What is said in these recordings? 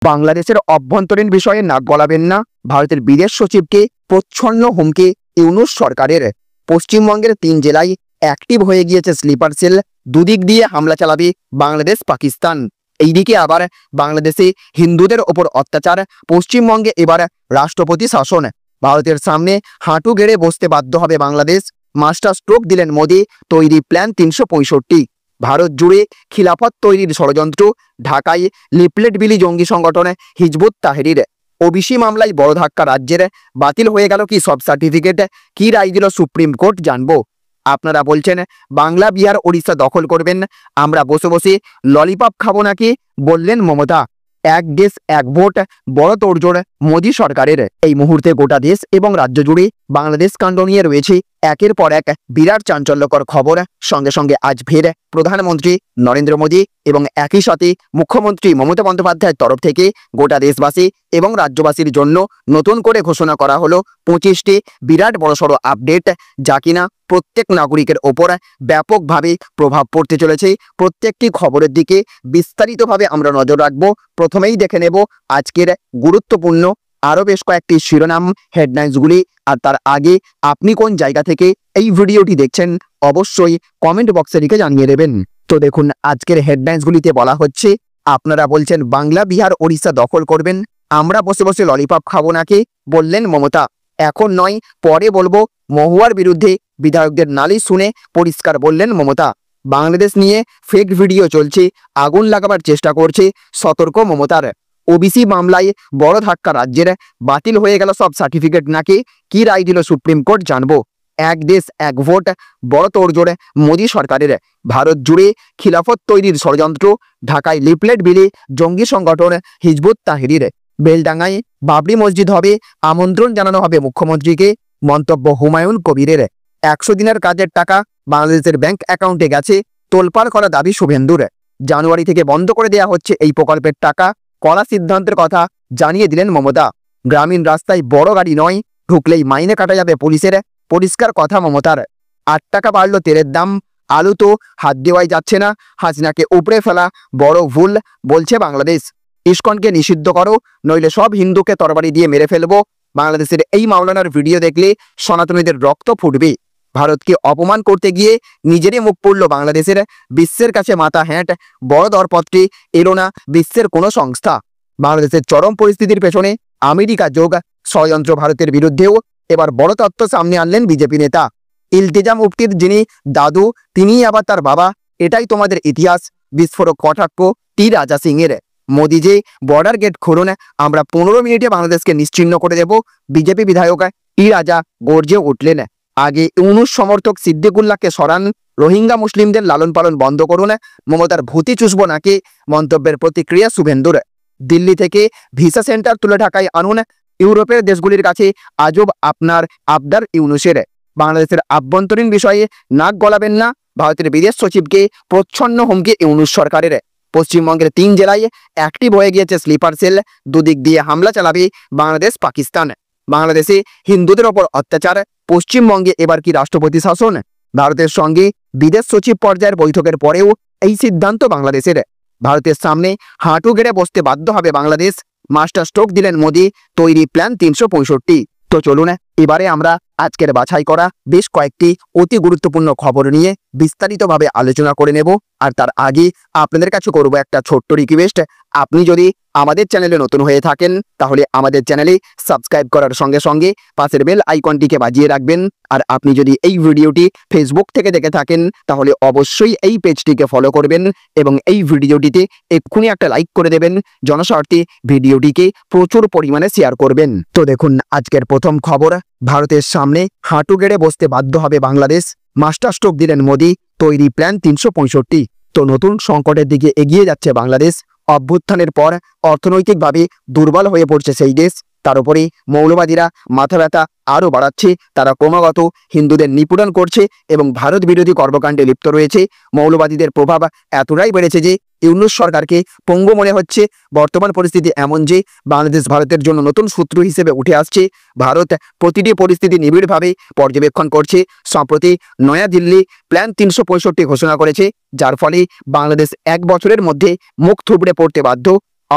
বাংলাদেশের অভ্যন্তরীণ বিষয়ে নাক গলাবেন না, ভারতের বিদেশ সচিবকে প্রচ্ছন্ন হুমকি ইউনূস সরকারের। পশ্চিমবঙ্গের 3 জেলায় অ্যাক্টিভ হয়ে গিয়েছে স্লিপার সেল, দুদিক দিয়ে হামলা চালাবে বাংলাদেশ পাকিস্তান। এইদিকে আবার বাংলাদেশে হিন্দুদের ওপর অত্যাচার, পশ্চিমবঙ্গে এবার রাষ্ট্রপতি শাসন। ভারতের সামনে হাঁটু গেড়ে বসতে বাধ্য হবে বাংলাদেশ। মাস্টার স্ট্রোক দিলেন মোদি, তৈরি প্ল্যান 365। ভারত জুড়ে খিলাফত তৈরির ষড়যন্ত্র, ঢাকায় লিফলেট বিলি জঙ্গি সংগঠন হিজবুত তাহরির। ওবিসি মামলায় বড় ধাক্কা রাজ্যের, বাতিল হয়ে গেল কি সব সার্টিফিকেট, কি রায় দিল সুপ্রিম কোর্ট, জানবো। আপনারা বলছেন বাংলা, বিহার, ওড়িশা দখল করবেন, আমরা বসে বসে ললিপপ খাবো নাকি, বললেন মমতা। এক দেশ এক ভোট, বড় তোড়জোড় মোদী সরকারের। এই মুহূর্তে গোটা দেশ এবং রাজ্য জুড়ে বাংলাদেশ কাণ্ড নিয়ে রয়েছে একের পর এক বিরাট চাঞ্চল্যকর খবর। সঙ্গে সঙ্গে আজ ফের প্রধানমন্ত্রী নরেন্দ্র মোদী এবং একই সাথে মুখ্যমন্ত্রী মমতা বন্দ্যোপাধ্যায়ের তরফ থেকে গোটা দেশবাসী এবং রাজ্যবাসীর জন্য নতুন করে ঘোষণা করা হলো 25টি বিরাট বড়সড় আপডেট, যা কিনা প্রত্যেক নাগরিকের ওপর ব্যাপকভাবে প্রভাব পড়তে চলেছে। প্রত্যেকটি খবরের দিকে বিস্তারিতভাবে আমরা নজর রাখবো। প্রথমেই দেখে নেব আজকের গুরুত্বপূর্ণ আরও বেশ কয়েকটি শিরোনাম, হেডলাইন্সগুলি। আর তার আগে আপনি কোন জায়গা থেকে এই ভিডিওটি দেখছেন অবশ্যই কমেন্ট বক্সে লিখে জানিয়ে দেবেন। তো দেখুন, আজকের হেডলাইন্সগুলিতে বলা হচ্ছে, আপনারা বলছেন বাংলা, বিহার, ওড়িশা দখল করবেন, আমরা বসে বসে ললিপপ খাবো নাকি, বললেন মমতা। এখন নয়, পরে বলবো, মহুয়ার বিরুদ্ধে বিধায়কদের নালিশ শুনে পরিষ্কার বললেন মমতা। বাংলাদেশ নিয়ে ফেক ভিডিও চলছে, আগুন লাগাবার চেষ্টা করছে, সতর্ক মমতার। ওবিসি মামলায় বড় ধাক্কা রাজ্যের, বাতিল হয়ে গেল সব সার্টিফিকেট নাকি, কি রায় দিল সুপ্রিম কোর্ট, জানবো। এক দেশ এক ভোট, বড় তোড়জোড় মোদী সরকারের। ভারত জুড়ে খিলাফত তৈরির ষড়যন্ত্র, ঢাকায় লিফলেট বিলি জঙ্গি সংগঠন হিজবুত তাহরির। বেলডাঙ্গায় বাবরি মসজিদ হবে, আমন্ত্রণ জানানো হবে মুখ্যমন্ত্রীকে, মন্তব্য হুমায়ুন কবিরের। 100 দিনের কাজের টাকা বাংলাদেশের ব্যাংক অ্যাকাউন্টে গেছে, তোলপাড় করা দাবি শুভেন্দুর। জানুয়ারি থেকে বন্ধ করে দেওয়া হচ্ছে এই প্রকল্পের টাকা, কড়া সিদ্ধান্তের কথা জানিয়ে দিলেন মমতা। গ্রামীণ রাস্তায় বড় গাড়ি নয়, ঢুকলেই মাইনে কাটা যাবে পুলিশের, পরিষ্কার কথা মমতার। 8 টাকা বাড়ল তেলের দাম, আলু তো হাত দেওয়াই যাচ্ছে না, হাসিনাকে উপড়ে ফেলা বড় ভুল, বলছে বাংলাদেশ। ইস্কনকে নিষিদ্ধ করো, নইলে সব হিন্দুকে তরবারি দিয়ে মেরে ফেলবো। বাংলাদেশের এই মাওলানার ভিডিও দেখলে সনাতনীদের রক্ত ফুটবে। ভারতকে অপমান করতে গিয়ে নিজেরই মুখ পড়ল বাংলাদেশের, বিশ্বের কাছে মাথা হ্যাঁট, বড় দরপত্রে এলো না বিশ্বের কোনো সংস্থা। বাংলাদেশের চরম পরিস্থিতির পেছনে আমেরিকা যোগ, ষড়যন্ত্র ভারতের বিরুদ্ধেও এবার বড় তত্ত্ব সামনে আনলেন বিজেপি নেতা। ইলতিজা মুফতির যিনি দাদু, তিনিই আবার তার বাবা, এটাই তোমাদের ইতিহাস, বিস্ফোরক কটাক্ষ টি রাজা সিংয়ের। মোদি যে বর্ডার গেট খুলুন, আমরা 15 মিনিটে বাংলাদেশকে নিশ্চিহ্ন করে দেব, বিজেপি বিধায়ক টি রাজা গর্জে উঠলেন। আগে ইউনূস সমর্থক সিদ্দিকুল্লাহকে সরান, রোহিঙ্গা মুসলিমদের লালন পালন বন্ধ করুন, মমতার ভূতি চুষব নাকি, মন্তব্যের প্রতিক্রিয়া শুভেন্দুর। দিল্লি থেকে ভিসা সেন্টার তুলে ঢাকায় আনুন, ইউরোপের দেশগুলির কাছে আজব আপনার আবদার ইউনূসের। বাংলাদেশের আভ্যন্তরীণ বিষয়ে নাক গলাবেন না, ভারতের বিদেশ সচিবকে প্রচ্ছন্ন হুমকি ইউনূস সরকারের। পশ্চিমবঙ্গের 3 জেলায় অ্যাক্টিভ হয়ে গিয়েছে স্লিপার সেল, দুদিক দিয়ে হামলা চালাবে বাংলাদেশ পাকিস্তান। বাংলাদেশে হিন্দুদের ওপর অত্যাচার, পশ্চিমবঙ্গে এবার কি রাষ্ট্রপতি শাসন। ভারতের সঙ্গে বিদেশ সচিব পর্যায়ের বৈঠকের পরেও এই সিদ্ধান্ত বাংলাদেশের। ভারতের সামনে হাঁটু গেড়ে বসতে বাধ্য হবে বাংলাদেশ। মাস্টার স্ট্রোক দিলেন মোদি, তৈরি প্ল্যান 365। তো চলুন এবারে আমরা আজকের বাছাই করা বেশ কয়েকটি অতি গুরুত্বপূর্ণ খবর নিয়ে বিস্তারিতভাবে আলোচনা করে নেব। আর তার আগে আপনাদের কাছে করব একটা ছোট্ট রিকোয়েস্ট, আপনি যদি আমাদের চ্যানেলে নতুন হয়ে থাকেন তাহলে আমাদের চ্যানেলে সাবস্ক্রাইব করার সঙ্গে সঙ্গে পাশের বেল আইকনটিকে বাজিয়ে রাখবেন। আর আপনি যদি এই ভিডিওটি ফেসবুক থেকে দেখে থাকেন তাহলে অবশ্যই এই পেজটিকে ফলো করবেন এবং এই ভিডিওটিতে এক্ষুনি একটা লাইক করে দেবেন, জনস্বার্থে ভিডিওটিকে প্রচুর পরিমাণে শেয়ার করবেন। তো দেখুন, আজকের প্রথম খবর, ভারতের সামনে হাঁটু গেড়ে বসতে বাধ্য হবে বাংলাদেশ, মাস্টার স্ট্রোক দিলেন মোদি, তৈরি প্ল্যান 365। তো নতুন সংকটের দিকে এগিয়ে যাচ্ছে বাংলাদেশ। অভ্যুত্থানের পর অর্থনৈতিকভাবে দুর্বল হয়ে পড়ছে সেই দেশ। তার উপরে মৌলবাদীরা মাথা ব্যথা আরও বাড়াচ্ছে, তারা ক্রমাগত হিন্দুদের নিপীড়ন করছে এবং ভারত বিরোধী কর্মকাণ্ডে লিপ্ত রয়েছে। মৌলবাদীদের প্রভাব এতটাই বেড়েছে যে ইউনূস সরকারকে পঙ্গু মনে হচ্ছে। বর্তমান পরিস্থিতি এমন যে বাংলাদেশ ভারতের জন্য নতুন শত্রু হিসেবে উঠে আসছে। ভারত প্রতিটি পরিস্থিতি নিবিড়ভাবে পর্যবেক্ষণ করছে। সম্প্রতি নয়াদিল্লি প্ল্যান 365 ঘোষণা করেছে, যার ফলে বাংলাদেশ 1 বছরের মধ্যে মুখ থুবড়ে পড়তে বাধ্য।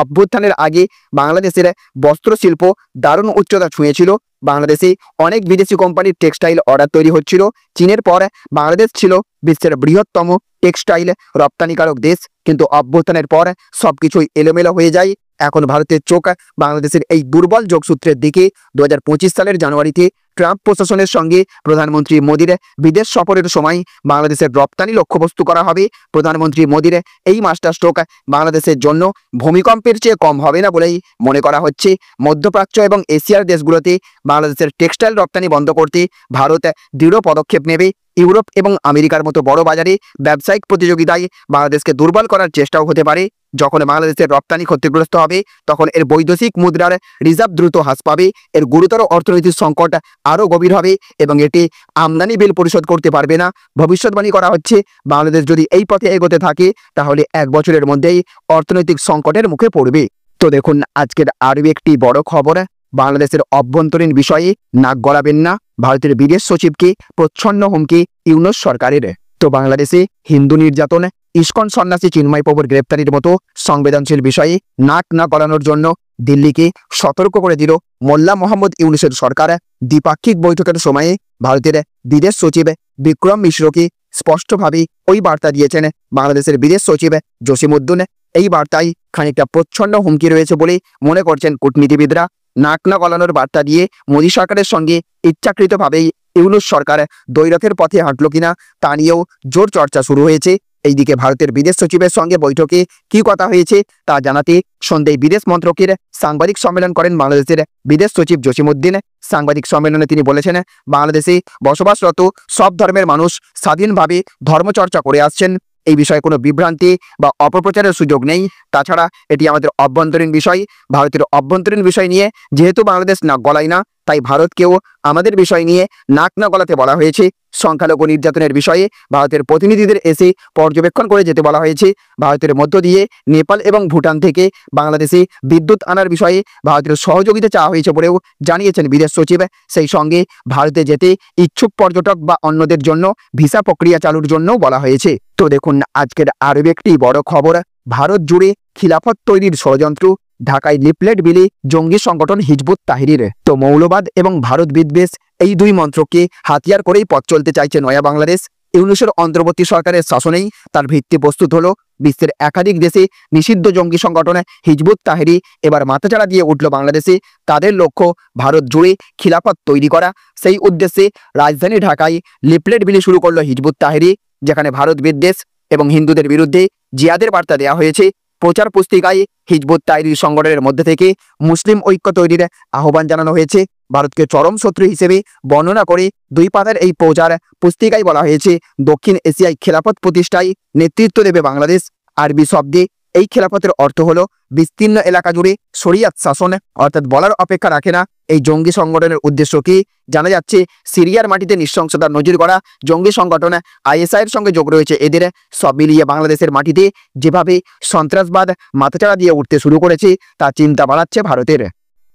অভ্যুত্থানের আগে বাংলাদেশের বস্ত্র শিল্প দারুণ উচ্চতা ছুঁয়েছিল। বাংলাদেশে অনেক বিদেশি কোম্পানির টেক্সটাইল অর্ডার তৈরি হচ্ছিল। চীনের পর বাংলাদেশ ছিল বিশ্বের বৃহত্তম টেক্সটাইল রপ্তানিকারক দেশ। কিন্তু অভ্যুত্থানের পর সবকিছুই এলোমেলো হয়ে যায়। এখন ভারতের চোখ বাংলাদেশের এই দুর্বল যোগসূত্রের দিকে। 2025 সালের জানুয়ারিতে ট্রাম্প প্রশাসনের সঙ্গে প্রধানমন্ত্রী মোদীর বিদেশ সফরের সময় বাংলাদেশের রপ্তানি লক্ষ্যবস্তু করা হবে। প্রধানমন্ত্রী মোদীর এই মাস্টার স্ট্রোক বাংলাদেশের জন্য ভূমিকম্পের চেয়ে কম হবে না বলেই মনে করা হচ্ছে। মধ্যপ্রাচ্য এবং এশিয়ার দেশগুলোতে বাংলাদেশের টেক্সটাইল রপ্তানি বন্ধ করতে ভারত দৃঢ় পদক্ষেপ নেবে। ইউরোপ এবং আমেরিকার মতো বড় বাজারে ব্যবসায়িক প্রতিযোগিতায় বাংলাদেশকে দুর্বল করার চেষ্টাও হতে পারে। যখন বাংলাদেশের রপ্তানি ক্ষতিগ্রস্ত হবে তখন এর বৈদেশিক মুদ্রার রিজার্ভ দ্রুত হ্রাস পাবে। এর গুরুতর অর্থনৈতিক সংকট আরও গভীর হবে এবং এটি আমদানি বিল পরিশোধ করতে পারবে না। ভবিষ্যৎবাণী করা হচ্ছে বাংলাদেশ যদি এই পথে এগোতে থাকে তাহলে 1 বছরের মধ্যেই অর্থনৈতিক সংকটের মুখে পড়বে। তো দেখুন আজকের আরও একটি বড় খবর, বাংলাদেশের অভ্যন্তরীণ বিষয়ে নাক গলাবেন না, ভারতের বিদেশ সচিবকে প্রচ্ছন্ন হুমকি ইউনূস সরকারের। তো বাংলাদেশে হিন্দু নির্যাতন, ইস্কন সন্ন্যাসী চিন্ময় প্রভুর গ্রেপ্তারির মতো সংবেদনশীল বিষয়ে নাক না গলানোর জন্য দিল্লিকে সতর্ক করে দিল মোল্লা মোহাম্মদ ইউনূসের সরকার। দ্বিপাক্ষিক বৈঠকের সময়ে ভারতের বিদেশ সচিব বিক্রম মিশ্রকে স্পষ্টভাবে ওই বার্তা দিয়েছেন বাংলাদেশের বিদেশ সচিব জসিমউদ্দিন। এই বার্তায় খানিকটা প্রচ্ছন্ন হুমকি রয়েছে বলে মনে করছেন কূটনীতিবিদরা। নাক না গলানোর বার্তা দিয়ে মোদী সরকারের সঙ্গে ইচ্ছাকৃতভাবেই ইউনূস সরকার দ্বৈরথের পথে হাঁটল কিনা তা নিয়েও জোর চর্চা শুরু হয়েছে। এইদিকে ভারতের বিদেশ সচিবের সঙ্গে বৈঠকে কি কথা হয়েছে তা জানাতে সন্ধ্যায় বিদেশ মন্ত্রকের সাংবাদিক সম্মেলন করেন বাংলাদেশের বিদেশ সচিব জসিমউদ্দিন। সাংবাদিক সম্মেলনে তিনি বলেছেন, বাংলাদেশে বসবাসরত সব ধর্মের মানুষ স্বাধীনভাবে ধর্মচর্চা করে আসছেন। এই বিষয়ে কোনো বিভ্রান্তি বা অপপ্রচারের সুযোগ নেই। তাছাড়া এটি আমাদের অভ্যন্তরীণ বিষয়। ভারতের অভ্যন্তরীণ বিষয় নিয়ে যেহেতু বাংলাদেশ নাক গলায় না, তাই ভারতকেও আমাদের বিষয় নিয়ে নাক না গলাতে বলা হয়েছে। সংখ্যালঘু নির্যাতনের বিষয়ে ভারতের প্রতিনিধিদের এসে পর্যবেক্ষণ করে যেতে বলা হয়েছে। ভারতের মধ্য দিয়ে নেপাল এবং ভুটান থেকে বাংলাদেশে বিদ্যুৎ আনার বিষয়ে ভারতের সহযোগিতা চাওয়া হয়েছে বলেও জানিয়েছেন বিদেশ সচিব। সেই সঙ্গে ভারতে যেতে ইচ্ছুক পর্যটক বা অন্যদের জন্য ভিসা প্রক্রিয়া চালুর জন্যও বলা হয়েছে। তো দেখুন আজকের আরও একটি বড় খবর, ভারত জুড়ে খিলাফত তৈরির ষড়যন্ত্র, ঢাকায় লিফলেট বিলি জঙ্গি সংগঠন হিজবুত তাহরির। তো মৌলবাদ এবং ভারত বিদ্বেষ এই দুই মন্ত্রকে হাতিয়ার করেই পথ চলতে চাইছে নয়া বাংলাদেশ। ইউনূসের অন্তর্বর্তী সরকারের শাসনেই তার ভিত্তি প্রস্তুত হলো। বিশ্বের একাধিক দেশে নিষিদ্ধ জঙ্গি সংগঠন হিজবুত তাহরি এবার মাথাচাড়া দিয়ে উঠল বাংলাদেশে। তাদের লক্ষ্য ভারত জুড়ে খিলাফত তৈরি করা। সেই উদ্দেশ্যে রাজধানী ঢাকায় লিফলেট বিলি শুরু করলো হিজবুত তাহরি, যেখানে ভারত বিদ্বেষ এবং হিন্দুদের বিরুদ্ধে জিহাদের বার্তা দেওয়া হয়েছে। প্রচার পুস্তিকায় হিজবুত তাহরির সংগঠনের মধ্যে থেকে মুসলিম ঐক্য তৈরির আহ্বান জানানো হয়েছে। ভারতকে চরম শত্রু হিসেবে বর্ণনা করে 2 পাতার এই প্রচার পুস্তিকায় বলা হয়েছে, দক্ষিণ এশিয়ায় খেলাফত প্রতিষ্ঠায় নেতৃত্ব দেবে বাংলাদেশ। আরবি শব্দে এই খেলাফতের অর্থ হলো বিস্তীর্ণ এলাকা জুড়ে শরিয়াত শাসন, অর্থাৎ বলার অপেক্ষা রাখে না এই জঙ্গি সংগঠনের উদ্দেশ্য কি। জানা যাচ্ছে সিরিয়ার মাটিতে নৃশংসতার নজির করা জঙ্গি সংগঠন আইএসআইয়ের সঙ্গে যোগ রয়েছে এদের। সব মিলিয়ে বাংলাদেশের মাটিতে যেভাবে সন্ত্রাসবাদ মাথাচাড়া দিয়ে উঠতে শুরু করেছে তা চিন্তা বাড়াচ্ছে ভারতের।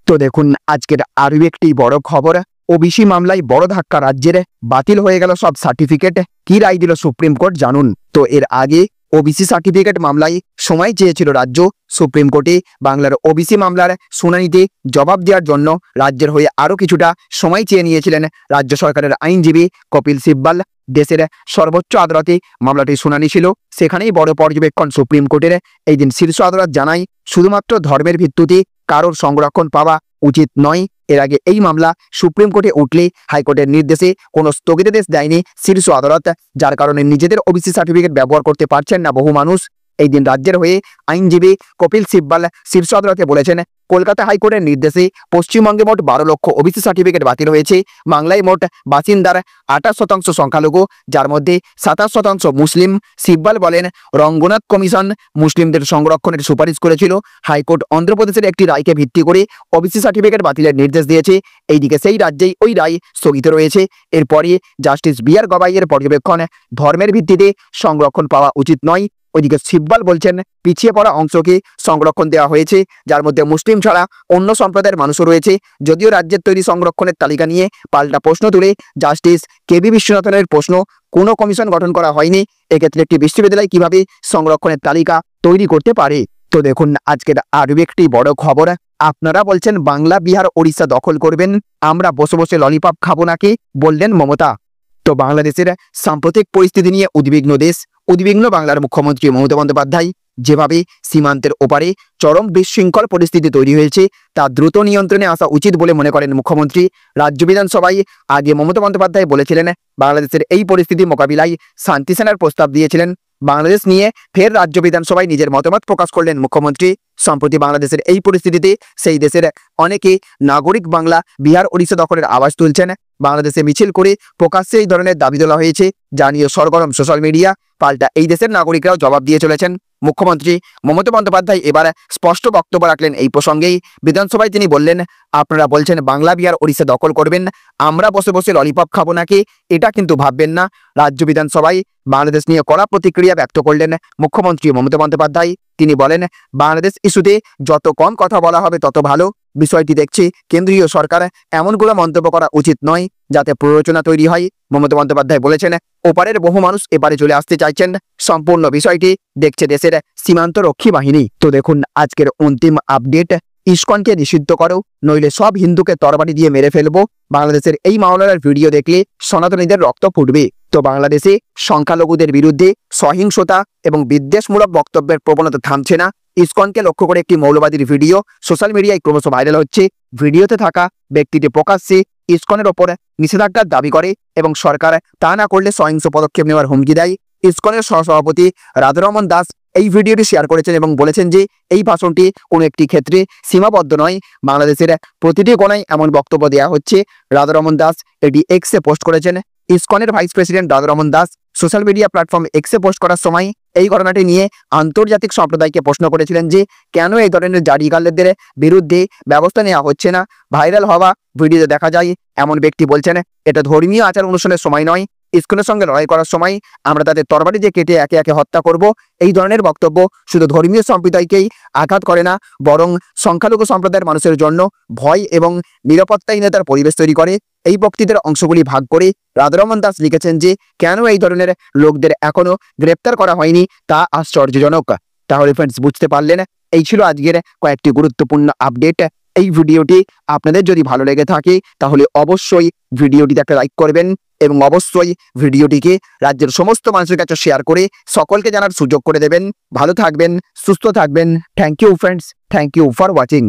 তো দেখুন আজকের আরও একটি বড় খবর, ওবিসি মামলায় বড় ধাক্কা রাজ্যের, বাতিল হয়ে গেল সব সার্টিফিকেট। কি রায় দিল সুপ্রিম কোর্ট জানুন। তো এর আগে ওবিসি সার্টিফিকেট মামলায় সময় চেয়েছিল রাজ্য। সুপ্রিম কোর্টে বাংলার ওবিসি মামলার শুনানিতে জবাব দেওয়ার জন্য রাজ্যের হয়ে আরও কিছুটা সময় চেয়ে নিয়েছিলেন রাজ্য সরকারের আইনজীবী কপিল সিব্বাল। দেশের সর্বোচ্চ আদালতে মামলাটির শুনানি ছিল, সেখানেই বড় পর্যবেক্ষণ সুপ্রিম কোর্টের। এই দিন শীর্ষ আদালত জানায় শুধুমাত্র ধর্মের ভিত্তিতে কারোর সংরক্ষণ পাওয়া উচিত নয়। এর আগে এই মামলা সুপ্রিম কোর্টে উঠলে হাইকোর্টের নির্দেশে কোনো স্থগিতাদেশ দেয়নি শীর্ষ আদালত, যার কারণে নিজেদের ওবিসি সার্টিফিকেট ব্যবহার করতে পারছেন না বহু মানুষ। এই দিন রাজ্যের হয়ে আইনজীবী কপিল সিব্বাল শীর্ষ আদালতে বলেছেন, কলকাতা হাইকোর্টের নির্দেশে পশ্চিমবঙ্গে মোট 12 লক্ষ ওবিসি সার্টিফিকেট বাতিল হয়েছে। বাংলায় মোট বাসিন্দার 28% সংখ্যালঘু, যার মধ্যে 27% মুসলিম। সিব্বাল বলেন, রঙ্গনাথ কমিশন মুসলিমদের সংরক্ষণের সুপারিশ করেছিল। হাইকোর্ট অন্ধ্রপ্রদেশের একটি রায়কে ভিত্তি করে ওবিসি সার্টিফিকেট বাতিলের নির্দেশ দিয়েছে। এইদিকে সেই রাজ্যেই ওই রায় স্থগিত রয়েছে। এরপরই জাস্টিস বি.আর. গবাইয়ের পর্যবেক্ষণ, ধর্মের ভিত্তিতে সংরক্ষণ পাওয়া উচিত নয়। ওইদিকে সিব্বাল বলছেন, পিছিয়ে পড়া অংশকে সংরক্ষণ দেওয়া হয়েছে, যার মধ্যে মুসলিম ছাড়া অন্য সম্প্রদায়ের মানুষও রয়েছে। যদিও রাজ্যের তৈরি সংরক্ষণের তালিকা নিয়ে পাল্টা প্রশ্ন তুলে জাস্টিস কে.বি. বিশ্বনাথনের প্রশ্ন, কোনো কমিশন গঠন করা হয়নি, এক্ষেত্রে একটি বিশ্ববিদ্যালয় কিভাবে সংরক্ষণের তালিকা তৈরি করতে পারে। তো দেখুন আজকের আরও একটি বড় খবর। আপনারা বলছেন বাংলা, বিহার, ওড়িশা দখল করবেন, আমরা বসে বসে ললিপপ খাবো নাকি, বললেন মমতা। তো বাংলাদেশের সাম্প্রতিক পরিস্থিতি নিয়ে উদ্বিগ্ন বাংলার মুখ্যমন্ত্রী মমতা বন্দ্যোপাধ্যায়। যেভাবে সীমান্তের ওপারে চরম বিশৃঙ্খল পরিস্থিতি তৈরি হয়েছে তা দ্রুত নিয়ন্ত্রণে আসা উচিত বলে মনে করেন মুখ্যমন্ত্রী। রাজ্য বিধানসভায় আগে মমতা বন্দ্যোপাধ্যায় বলেছিলেন, বাংলাদেশের এই পরিস্থিতি মোকাবিলায় শান্তি সেনার প্রস্তাব দিয়েছিলেন। বাংলাদেশ নিয়ে ফের রাজ্য বিধানসভায় নিজের মতামত প্রকাশ করলেন মুখ্যমন্ত্রী। সম্প্রতি বাংলাদেশের এই পরিস্থিতিতে সেই দেশের অনেকে নাগরিক বাংলা, বিহার, ওড়িশা দখলের আওয়াজ তুলছেন। বাংলাদেশে মিছিল করে প্রকাশ্যে এই ধরনের দাবি তোলা হয়েছে, যা নিয়ে সরগরম সোশ্যাল মিডিয়া। পাল্টা এই দেশের নাগরিকরাও জবাব দিয়ে চলেছেন। মুখ্যমন্ত্রী মমতা বন্দ্যোপাধ্যায় এবার স্পষ্ট বক্তব্য রাখলেন এই প্রসঙ্গেই। বিধানসভায় তিনি বললেন, আপনারা বলছেন বাংলা, বিহার, ওড়িশা দখল করবেন, আমরা বসে বসে ললিপপ খাবো নাকি, এটা কিন্তু ভাববেন না। রাজ্য বিধানসভায় বাংলাদেশ নিয়ে কড়া প্রতিক্রিয়া ব্যক্ত করলেন মুখ্যমন্ত্রী মমতা বন্দ্যোপাধ্যায়। তিনি বলেন, বাংলাদেশ ইস্যুতে যত কম কথা বলা হবে তত ভালো। বিষয়টি দেখছি কেন্দ্রীয় সরকার, এমনগুলো মন্তব্য করা উচিত নয় যাতে প্ররোচনা তৈরি হয়। মমতা বন্দ্যোপাধ্যায় বলেছেন, ওপারের বহু মানুষ এপারে চলে আসতে চাইছেন, সম্পূর্ণ বিষয়টি দেখছে দেশের সীমান্ত রক্ষী বাহিনী। তো দেখুন আজকের অন্তিম আপডেট, ইসকনকে নিষিদ্ধ করো, নইলে সব হিন্দুকে তরবারি দিয়ে মেরে ফেলবো। বাংলাদেশের এই মাওলানার ভিডিও দেখলে সনাতনীদের রক্ত ফুটবে। তো বাংলাদেশে সংখ্যালঘুদের বিরুদ্ধে সহিংসতা এবং বিদ্বেষমূলক বক্তব্যের প্রবণতা থামছে না। ইসকনকে লক্ষ্য করে একটি মৌলবাদীর ভিডিও সোশ্যাল মিডিয়ায় ক্রমশ ভাইরাল হচ্ছে। ভিডিওতে থাকা ব্যক্তিটি প্রকাশ্যে ইসকনের ওপর নিষেধাজ্ঞার দাবি করে এবং সরকার তা না করলে সহিংস পদক্ষেপ নেওয়ার হুমকি দেয়। ইসকনের সহসভাপতি রাধারমন দাস এই ভিডিওটি শেয়ার করেছেন এবং বলেছেন যে এই ভাষণটি কোনো একটি ক্ষেত্রে সীমাবদ্ধ নয়, বাংলাদেশের প্রতিটি কোণায় এমন বক্তব্য দেওয়া হচ্ছে। রাধারমন দাস এটি এক্সে পোস্ট করেছেন। ইসকনের vice president Radharaman Das social media platform এক্সে পোস্ট করার সময় এই ঘটনাটি নিয়ে আন্তর্জাতিক সম্প্রদায়কে প্রশ্ন করেছিলেন যে কেন এই ধরনের জারিগালদের বিরুদ্ধে ব্যবস্থা নেওয়া হচ্ছে না। ভাইরাল হওয়া ভিডিওতে দেখা যায় এমন ব্যক্তি বলছেন, এটা ধর্মীয় আচার অনুষ্ঠানের সময় নয়, ইসকনের সঙ্গে লড়াই করার সময় আমরা তাদের তরবারি দিয়ে কেটে একে একে হত্যা করব। এই ধরনের বক্তব্য শুধু ধর্মীয় সম্প্রদায়কেই আঘাত করে না, বরং সংখ্যালঘু সম্প্রদায়ের মানুষের জন্য ভয় এবং নিরাপত্তাহীনতার পরিবেশ তৈরি করে। এই বক্তৃতার অংশগুলি ভাগ করে রাধারমন দাস লিখেছেন যে কেন এই ধরনের লোকদের এখনো গ্রেপ্তার করা হয়নি তা আশ্চর্যজনক। তাহলে ফ্রেন্ডস বুঝতে পারলেন, এই ছিল আজকের কয়েকটি গুরুত্বপূর্ণ আপডেট। এই ভিডিওটি আপনাদের যদি ভালো লেগে থাকে তাহলে অবশ্যই ভিডিওটিতে একটা লাইক করবেন এবং অবশ্যই ভিডিওটিকে রাজ্যের সমস্ত মানুষের কাছে শেয়ার করে সকলকে জানার সুযোগ করে দেবেন। ভালো থাকবেন, সুস্থ থাকবেন। Thank you friends, thank you for watching.